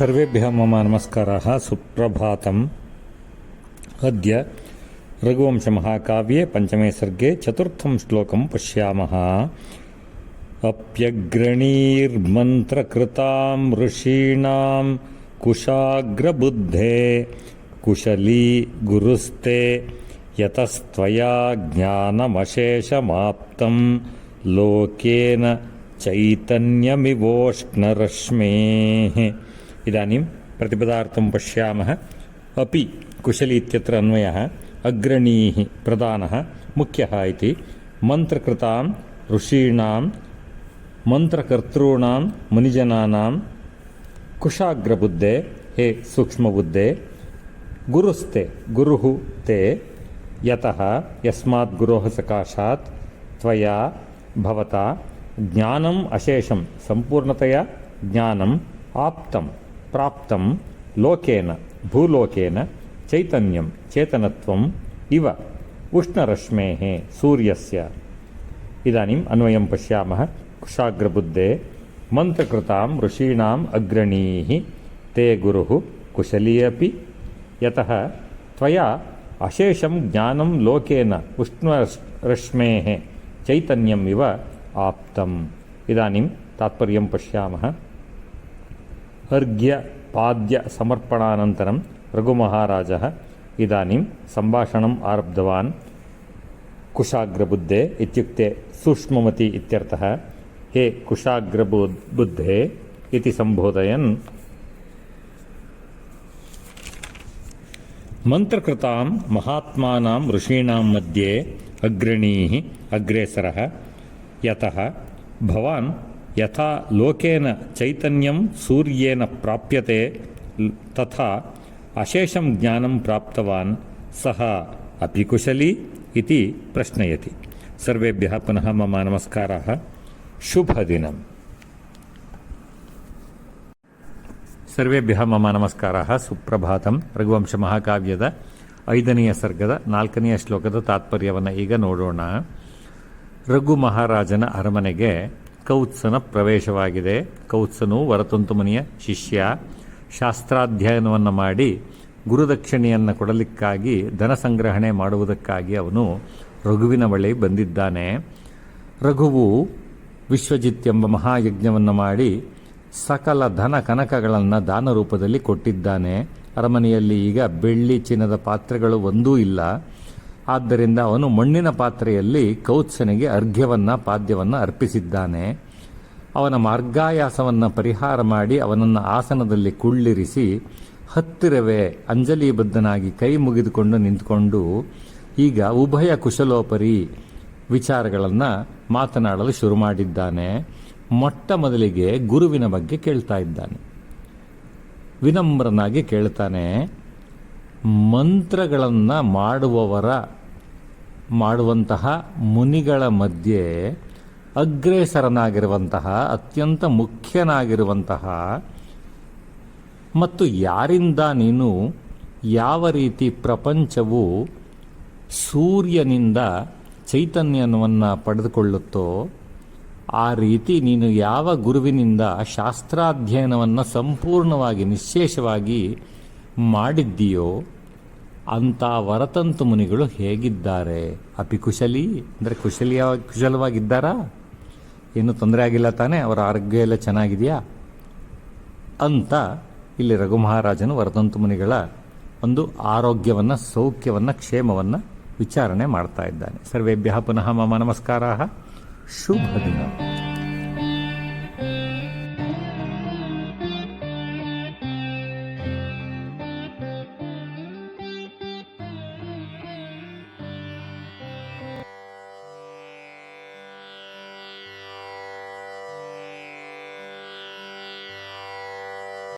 सर्वेभ्यः मम नमस्काराः। सुप्रभातम्। अद्य रघुवंशमहाकाव्ये पञ्चमे सर्गे चतुर्थं श्लोकं पश्यामः। अप्यग्रणीर्मन्त्रकृतां ऋषीणां कुशाग्रबुद्धे कुशली गुरुस्ते यतस्त्वया ज्ञानमशेषमाप्तं लोकेन चैतन्यमिवोष्णरश्मेः। इदानीं प्रतिपदार्थं पश्यामः। अपि कुशली इत्यत्र अन्वयः अग्रणीः प्रधानः मुख्यः इति। मन्त्रकृतां ऋषीणां मन्त्रकर्तॄणां मुनिजनानां कुशाग्रबुद्धे हे सूक्ष्मबुद्धे गुरुस्ते गुरुः ते यतः यस्मात् गुरोः सकाशात् त्वया भवता ज्ञानम् अशेषं संपूर्णतया ज्ञानम् आप्तं प्राप्तं लोकेन भूलोकेन चैतन्यं चेतनत्वम् इव उष्णरश्मेः सूर्यस्य। इदानीम् अन्वयं पश्यामः। कुशाग्रबुद्धे मन्त्रकृतां ऋषीणाम् अग्रणीः ते गुरुः कुशली अपि यतः त्वया अशेषं ज्ञानं लोकेन उष्णरश्मेः चैतन्यम् इव आप्तम्। इदानीं तात्पर्यं पश्यामः। अर्घ्यपाद्यसमर्पणानन्तरं रघुमहाराजः इदानीं सम्भाषणम् आरब्धवान्। कुशाग्रबुद्धे इत्युक्ते सूक्ष्ममति इत्यर्थः। हे कुशाग्रबुद्धे इति सम्बोधयन् मन्त्रकृतां महात्मानां ऋषीणां मध्ये अग्रणीः अग्रेसरः यतः भवान् यथा लोकेन चैतन्यं सूर्येन प्राप्यते तथा अशेषं ज्ञानं प्राप्तवान् सः अपि कुशली इति प्रश्नयति। सर्वेभ्यः पुनः मम नमस्काराः। शुभदिनम्। ಸರ್ವೇಭ್ಯಃ ಮಮ ನಮಸ್ಕಾರಾः. ಸುಪ್ರಭಾತಂ. ರಘುವಂಶಮಹಾಕಾವ್ಯದ 5ನೆಯ ಸರ್ಗದ 4ನೆಯ ಶ್ಲೋಕದ ತಾತ್ಪರ್ಯವನ್ನು ಈಗ ನೋಡೋಣ. ರಘು ಮಹಾರಾಜನ ಅರಮನೆಗೆ ಕೌತ್ಸನ ಪ್ರವೇಶವಾಗಿದೆ. ಕೌತ್ಸನು ವರತಂತು ಮುನಿಯ ಶಿಷ್ಯ. ಶಾಸ್ತ್ರಾಧ್ಯಯನವನ್ನು ಮಾಡಿ ಗುರುದಕ್ಷಿಣೆಯನ್ನು ಕೊಡಲಿಕ್ಕಾಗಿ ಧನ ಸಂಗ್ರಹಣೆ ಮಾಡುವುದಕ್ಕಾಗಿ ಅವನು ರಘುವಿನ ಬಳಿ ಬಂದಿದ್ದಾನೆ. ರಘುವು ವಿಶ್ವಜಿತ್ ಎಂಬ ಮಹಾಯಜ್ಞವನ್ನು ಮಾಡಿ ಸಕಲ ಧನ ಕನಕಗಳನ್ನು ದಾನ ರೂಪದಲ್ಲಿ ಕೊಟ್ಟಿದ್ದಾನೆ. ಅರಮನೆಯಲ್ಲಿ ಈಗ ಬೆಳ್ಳಿ ಚಿನ್ನದ ಪಾತ್ರೆಗಳು ಒಂದೂ ಇಲ್ಲ. ಆದ್ದರಿಂದ ಅವನು ಮಣ್ಣಿನ ಪಾತ್ರೆಯಲ್ಲಿ ಕೌತ್ಸನಿಗೆ ಅರ್ಘ್ಯವನ್ನು ಪಾದ್ಯವನ್ನು ಅರ್ಪಿಸಿದ್ದಾನೆ. ಅವನ ಮಾರ್ಗಾಯಾಸವನ್ನು ಪರಿಹಾರ ಮಾಡಿ ಅವನನ್ನು ಆಸನದಲ್ಲಿ ಕುಳ್ಳಿರಿಸಿ ಹತ್ತಿರವೇ ಅಂಜಲಿಬದ್ಧನಾಗಿ ಕೈ ಮುಗಿದುಕೊಂಡು ನಿಂತುಕೊಂಡು ಈಗ ಉಭಯ ಕುಶಲೋಪರಿ ವಿಚಾರಗಳನ್ನು ಮಾತನಾಡಲು ಶುರು ಮಾಡಿದ್ದಾನೆ. ಮೊಟ್ಟ ಮೊದಲಿಗೆ ಗುರುವಿನ ಬಗ್ಗೆ ಕೇಳ್ತಾ ಇದ್ದಾನೆ. ವಿನಮ್ರನಾಗಿ ಕೇಳ್ತಾನೆ. ಮಂತ್ರಗಳನ್ನು ಮಾಡುವಂತಹ ಮುನಿಗಳ ಮಧ್ಯೆ ಅಗ್ರೇಸರನಾಗಿರುವಂತಹ ಅತ್ಯಂತ ಮುಖ್ಯನಾಗಿರುವಂತಹ ಮತ್ತು ಯಾರಿಂದ ನೀನು ಯಾವ ರೀತಿ ಪ್ರಪಂಚವು ಸೂರ್ಯನಿಂದ ಚೈತನ್ಯವನ್ನು ಪಡೆದುಕೊಳ್ಳುತ್ತೋ ಆ ರೀತಿ ನೀನು ಯಾವ ಗುರುವಿನಿಂದ ಶಾಸ್ತ್ರಾಧ್ಯಯನವನ್ನು ಸಂಪೂರ್ಣವಾಗಿ ನಿಶ್ಶೇಷವಾಗಿ ಮಾಡಿದ್ದೀಯೋ ಅಂಥ ವರತಂತು ಮುನಿಗಳು ಹೇಗಿದ್ದಾರೆ? ಅಪಿ ಕುಶಲಿ ಅಂದರೆ ಕುಶಲವಾಗಿದ್ದಾರಾ? ಏನು ತೊಂದರೆ ಆಗಿಲ್ಲ ತಾನೇ? ಅವರ ಆರೋಗ್ಯ ಎಲ್ಲ ಚೆನ್ನಾಗಿದೆಯಾ ಅಂತ ಇಲ್ಲಿ ರಘು ಮಹಾರಾಜನು ವರತಂತು ಮುನಿಗಳ ಒಂದು ಆರೋಗ್ಯವನ್ನು ಸೌಖ್ಯವನ್ನು ಕ್ಷೇಮವನ್ನು ವಿಚಾರಣೆ ಮಾಡ್ತಾ ಇದ್ದಾನೆ. ಸರ್ವೇಭ್ಯಃ ಪುನಃ ಮಮ ನಮಸ್ಕಾರಾः. ಶುಭ ದಿನ.